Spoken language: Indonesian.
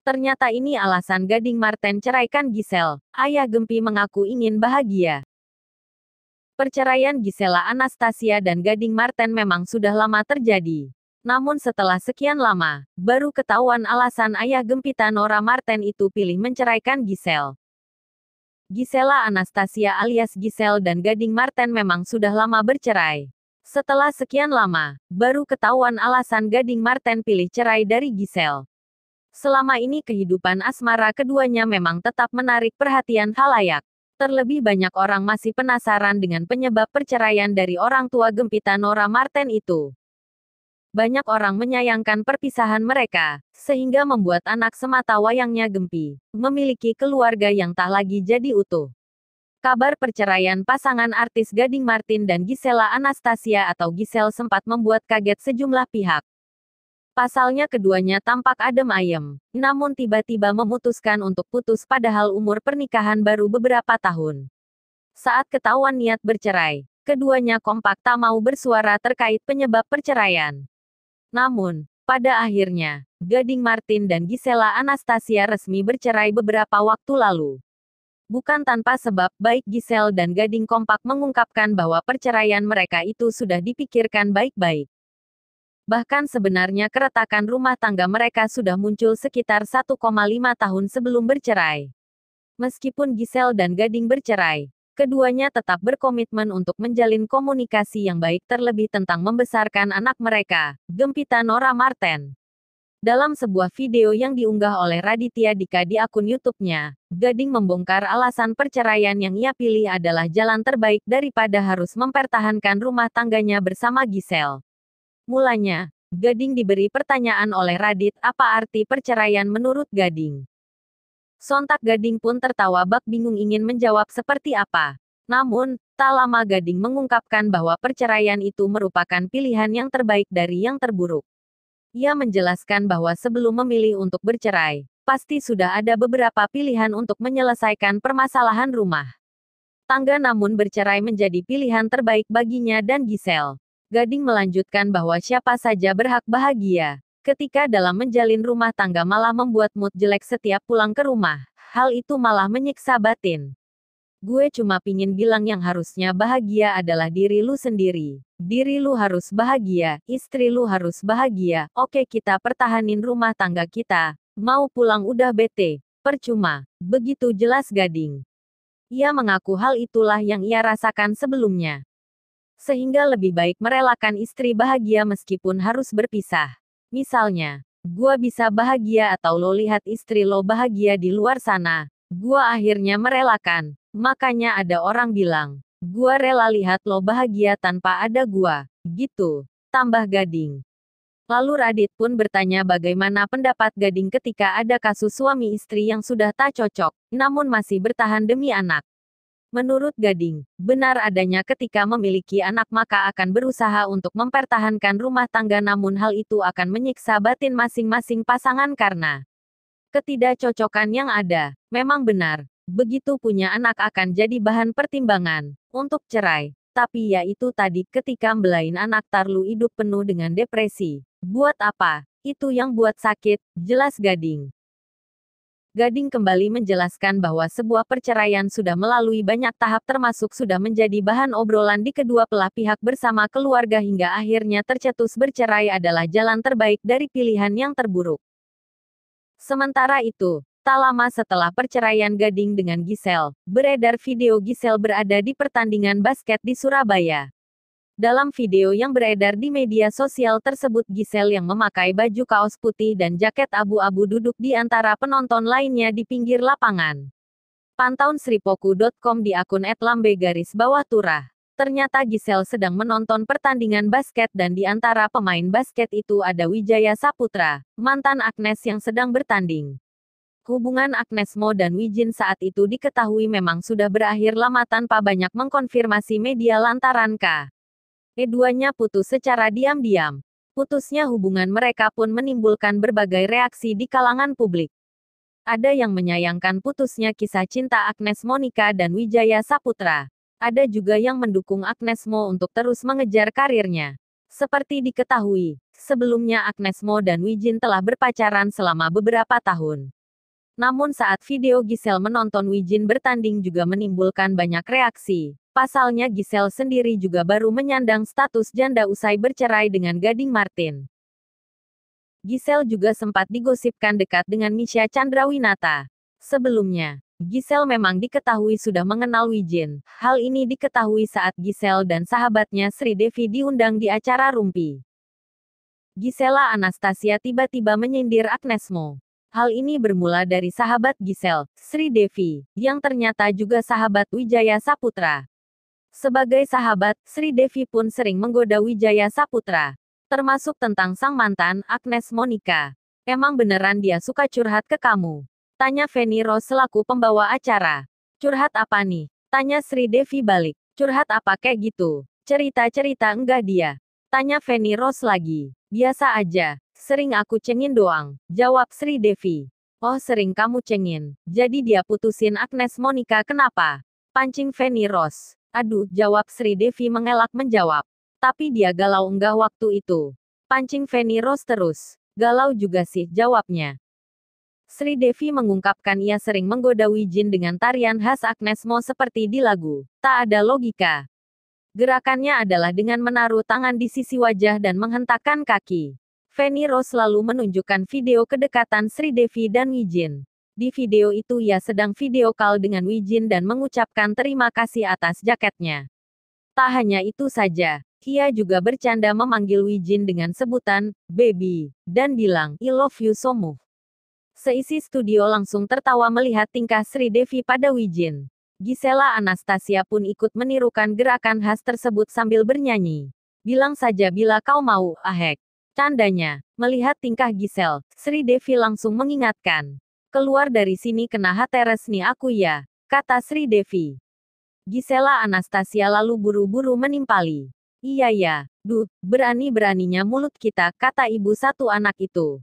Ternyata ini alasan Gading Marten ceraikan Giselle. Ayah Gempi mengaku ingin bahagia. Perceraian Gisela Anastasia dan Gading Marten memang sudah lama terjadi. Namun setelah sekian lama, baru ketahuan alasan ayah Gempita Nora Marten itu pilih menceraikan Giselle. Gisela Anastasia alias Giselle dan Gading Marten memang sudah lama bercerai. Setelah sekian lama, baru ketahuan alasan Gading Marten pilih cerai dari Giselle. Selama ini kehidupan asmara keduanya memang tetap menarik perhatian khalayak. Terlebih banyak orang masih penasaran dengan penyebab perceraian dari orang tua Gempita Nora Marten itu. Banyak orang menyayangkan perpisahan mereka, sehingga membuat anak semata wayangnya Gempi memiliki keluarga yang tak lagi jadi utuh. Kabar perceraian pasangan artis Gading Marten dan Gisela Anastasia atau Giselle sempat membuat kaget sejumlah pihak. Pasalnya keduanya tampak adem ayem, namun tiba-tiba memutuskan untuk putus padahal umur pernikahan baru beberapa tahun. Saat ketahuan niat bercerai, keduanya kompak tak mau bersuara terkait penyebab perceraian. Namun, pada akhirnya, Gading Marten dan Gisela Anastasia resmi bercerai beberapa waktu lalu. Bukan tanpa sebab, baik Giselle dan Gading kompak mengungkapkan bahwa perceraian mereka itu sudah dipikirkan baik-baik. Bahkan sebenarnya keretakan rumah tangga mereka sudah muncul sekitar 1,5 tahun sebelum bercerai. Meskipun Giselle dan Gading bercerai, keduanya tetap berkomitmen untuk menjalin komunikasi yang baik terlebih tentang membesarkan anak mereka, Gempita Nora Marten. Dalam sebuah video yang diunggah oleh Raditya Dika di akun YouTube-nya, Gading membongkar alasan perceraian yang ia pilih adalah jalan terbaik daripada harus mempertahankan rumah tangganya bersama Giselle. Mulanya, Gading diberi pertanyaan oleh Radit apa arti perceraian menurut Gading. Sontak Gading pun tertawa bak bingung ingin menjawab seperti apa. Namun, tak lama Gading mengungkapkan bahwa perceraian itu merupakan pilihan yang terbaik dari yang terburuk. Ia menjelaskan bahwa sebelum memilih untuk bercerai, pasti sudah ada beberapa pilihan untuk menyelesaikan permasalahan rumah tangga namun bercerai menjadi pilihan terbaik baginya dan Giselle. Gading melanjutkan bahwa siapa saja berhak bahagia. Ketika dalam menjalin rumah tangga malah membuat mood jelek setiap pulang ke rumah, hal itu malah menyiksa batin. Gue cuma pingin bilang yang harusnya bahagia adalah diri lu sendiri. Diri lu harus bahagia, istri lu harus bahagia, oke kita pertahanin rumah tangga kita. Mau pulang udah bete, percuma. Begitu jelas Gading. Ia mengaku hal itulah yang ia rasakan sebelumnya. Sehingga lebih baik merelakan istri bahagia meskipun harus berpisah. Misalnya, gua bisa bahagia atau lo lihat istri lo bahagia di luar sana. Gua akhirnya merelakan. Makanya ada orang bilang, gua rela lihat lo bahagia tanpa ada gua. Gitu, tambah Gading. Lalu Radit pun bertanya bagaimana pendapat Gading ketika ada kasus suami istri yang sudah tak cocok, namun masih bertahan demi anak. Menurut Gading, benar adanya ketika memiliki anak maka akan berusaha untuk mempertahankan rumah tangga namun hal itu akan menyiksa batin masing-masing pasangan karena ketidakcocokan yang ada. Memang benar, begitu punya anak akan jadi bahan pertimbangan untuk cerai. Tapi ya itu tadi ketika mbelain anak tarlu hidup penuh dengan depresi. Buat apa? Itu yang buat sakit, jelas Gading. Gading kembali menjelaskan bahwa sebuah perceraian sudah melalui banyak tahap termasuk sudah menjadi bahan obrolan di kedua belah pihak bersama keluarga hingga akhirnya tercetus bercerai adalah jalan terbaik dari pilihan yang terburuk. Sementara itu, tak lama setelah perceraian Gading dengan Giselle, beredar video Giselle berada di pertandingan basket di Surabaya. Dalam video yang beredar di media sosial tersebut Giselle yang memakai baju kaos putih dan jaket abu-abu duduk di antara penonton lainnya di pinggir lapangan. Pantau sripoku.com di akun @lambe_turah. Ternyata Giselle sedang menonton pertandingan basket dan di antara pemain basket itu ada Wijaya Saputra, mantan Agnes yang sedang bertanding. Hubungan Agnes Mo dan Wijin saat itu diketahui memang sudah berakhir lama tanpa banyak mengkonfirmasi media lantaran keduanya putus secara diam-diam. Putusnya hubungan mereka pun menimbulkan berbagai reaksi di kalangan publik. Ada yang menyayangkan putusnya kisah cinta Agnes Monica dan Wijaya Saputra. Ada juga yang mendukung Agnes Mo untuk terus mengejar karirnya. Seperti diketahui, sebelumnya Agnes Mo dan Wijin telah berpacaran selama beberapa tahun. Namun saat video Giselle menonton Wijin bertanding juga menimbulkan banyak reaksi. Pasalnya Giselle sendiri juga baru menyandang status janda usai bercerai dengan Gading Martin. Giselle juga sempat digosipkan dekat dengan Misha Chandrawinata. Sebelumnya, Giselle memang diketahui sudah mengenal Wijin. Hal ini diketahui saat Giselle dan sahabatnya Sri Devi diundang di acara Rumpi. Gisela Anastasia tiba-tiba menyindir Agnes Mo. Hal ini bermula dari sahabat Giselle, Sri Devi, yang ternyata juga sahabat Wijaya Saputra. Sebagai sahabat, Sri Devi pun sering menggoda Wijaya Saputra. Termasuk tentang sang mantan, Agnes Monica. Emang beneran dia suka curhat ke kamu? Tanya Feni Rose selaku pembawa acara. Curhat apa nih? Tanya Sri Devi balik. Curhat apa kayak gitu? Cerita-cerita enggak dia? Tanya Feni Rose lagi. Biasa aja. Sering aku cengin doang. Jawab Sri Devi. Oh sering kamu cengin. Jadi dia putusin Agnes Monica kenapa? Pancing Feni Rose. Aduh, jawab Sri Devi mengelak menjawab. Tapi dia galau enggak waktu itu? Pancing Feni Rose terus. Galau juga sih, jawabnya. Sri Devi mengungkapkan ia sering menggoda Wijin dengan tarian khas Agnes Mo seperti di lagu Tak Ada Logika. Gerakannya adalah dengan menaruh tangan di sisi wajah dan menghentakkan kaki. Feni Rose lalu menunjukkan video kedekatan Sri Devi dan Wijin. Di video itu ia sedang video call dengan Wijin dan mengucapkan terima kasih atas jaketnya. Tak hanya itu saja, ia juga bercanda memanggil Wijin dengan sebutan baby dan bilang I love you so much. Seisi studio langsung tertawa melihat tingkah Sri Devi pada Wijin. Gisela Anastasia pun ikut menirukan gerakan khas tersebut sambil bernyanyi. Bilang saja bila kau mau, ahek. Candanya, melihat tingkah Giselle, Sri Devi langsung mengingatkan. Keluar dari sini kena hateres nih aku ya, kata Sri Devi. Gisela Anastasia lalu buru-buru menimpali. Iya ya, duh, berani-beraninya mulut kita, kata ibu satu anak itu.